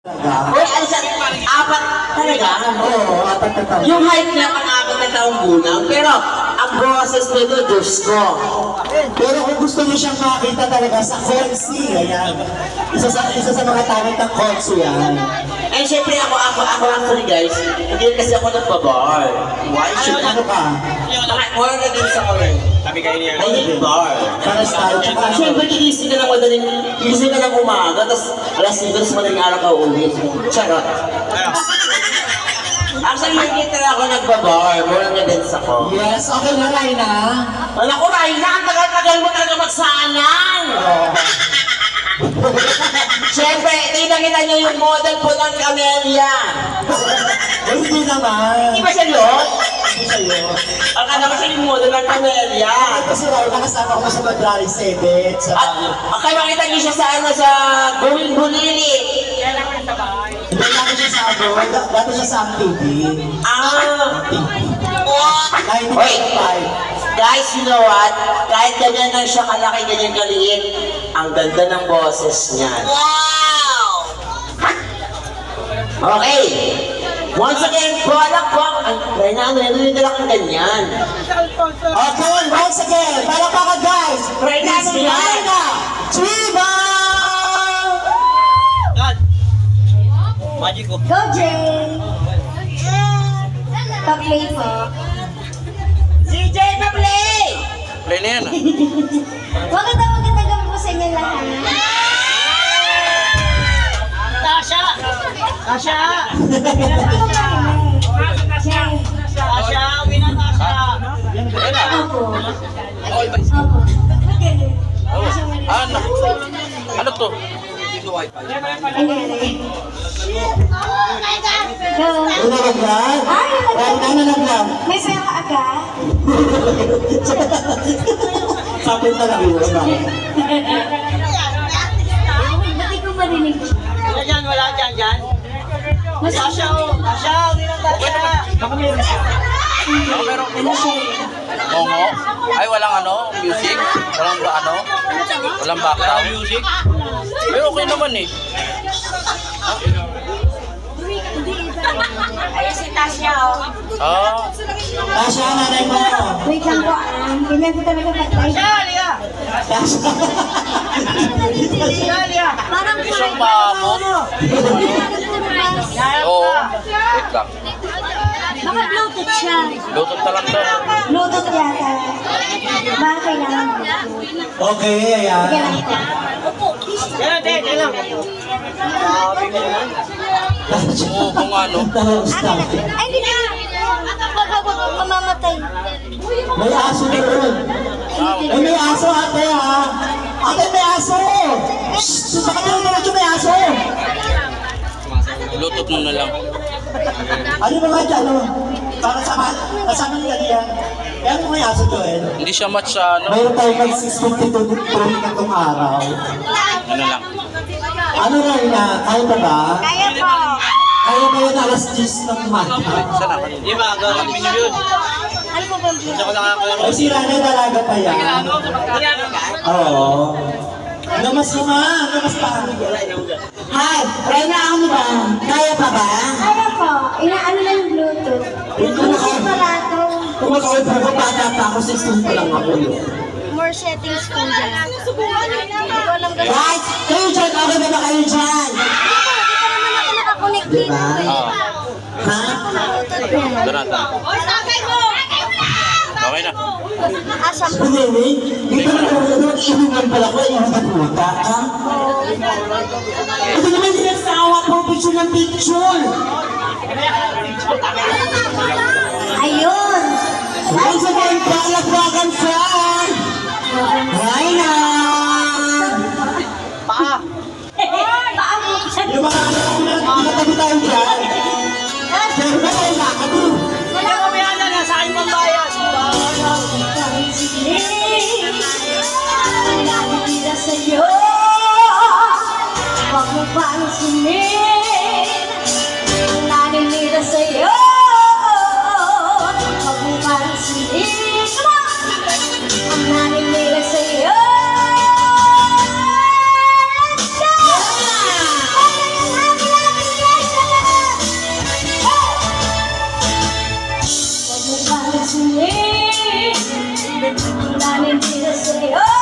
Uy, ano siya? Apat talaga? Oo, apat na taon. Yung height niya pang-apat na taong gulang, pero ang boses nito, Diyos ko. Pero kung gusto mo siyang makita talaga sa Konsi, ayan. Isa sa mga talent ng Konsi yan. Eh, syempre ako actually guys, hindi kasi ako nagpa-bar. Why should Ano ka? More na din sa orin. Sabi kayo niya. I hate bar. Para style. Siyempre, gigising ka ng umaga, tapos alas 5, tapos madaling araw ka uuwi. Charot. Actually, hindi talaga ako nagbabar. More na din sa ko. Yes, okay na, Raina. Wala ko, Raina, ang tagal-tagal mo talaga magsanan. Siyempre, tinakita niyo yung model po ng Camellia. Eh, hindi naman. Hindi ba siya yun? Hindi siya yun. Akala ko siya yung model ng Camellia. Kasi Raina, kasama ko sa Madrari 7. Sa... Akay makita niyo siya sa sa Gawing Bulili. Hindi namin siya sa ano, dati siya sa MTV. Wait, guys, you know what? Kahit ganyan lang siya kalaki, ganyan kaliit, ang ganda ng boses niya. Wow! Okay. Once again, palak po. Ay, nandiyan kang ganyan. Okay, once again, palakpakan guys! Raina, It's Raina! Chiba! God! Magic ko. Go, Jay! Pa-play po. CJ, pa-play! Play na yan ah. Maganda gabi po sa inyo lahat. Tasha! Tasha! Jay. Tasha! Uwi na Tasha! Opo. Okay ba? Opo. Magaling. Ano? Ano to? Nangyari. Go. Ano nalagyan? Ay, Raina, nalagyan. may pera agad. Sapit na lang yun. Ba't ko marinig? Wala dyan, wala dyan, dyan. Tasha! Tasha! Uwi na Tasha! Baka meron siya. Baka meron. Mongo? Ay, walang ano? Music? Walang ba ano? Walang background? Music? Pero okay naman eh. Ayun si Tasha, oh. Ah. Tasha, nanay mo. Wait lang po, ganyan ko talaga patay. Liya! Tasha. Liya! Parang Isang maamot. Oo. Wait lang. Baka Bluetooth siya. Bluetooth na lang to. Bluetooth yata. Baka kailangan. Okay, ayan. Sige lang ito. Kailan, te? Kailan? Oo, kung ano. Ay, hindi na. Pagkabot, mamamatay. May aso na rin. Ay, may aso ate ha. Ate, may aso. Shhh! Baka diretso may aso. Bluetooth mo na lang. Ano ba nga dyan? Ano? Para kasama nila diyan. Kaya ano may aso, Joel? Hindi siya match sa ano. Mayroon tayo mag 652 Pro na itong araw. Ano lang. Ano Raina? Kaya ba ba? Kaya po. Kaya ba yun alas 10 ng umaga? Saan na? Hindi ba? Gagawin nyo yun. Ano po ba ang Hindi ako nakakalaro. Ay, si Rana dalaga pa yan. Oo. Namas mo nga. Namas pa. Hi! Raina, ano ba? Kaya pa ba? Kaya po. Inaano lang yung Bluetooth. Bluetooth pala ito. Kung mag-away pa ako, bata pa ako, 16 pa lang ako yun. More settings po dyan. Hindi ko alam ganun. Guys, kayo dyan, okay ba kayo dyan? Hindi pa naman ako nakakonect dito. Diba? Oo. Ha? Bluetooth yan. Donata. Okay na. Asam po. Hindi, dito na ako, inuman pala ko, yung puta, ha? Ito naman sinasawa ko, picture ng picture. Ayun. Once again, palakpakan saan? Raina! Paa! Paano? Yung mga tabi tayo dyan. Pero ba tayo nakado? Wala kami ana na sa akin pambayas. Nakikita sa'yo. Huwag mo pansinin. Naninira sa'yo. Huwag mo pansinin. Ang naninira sa'yo. Let's go! to me. Running to the city. Oh!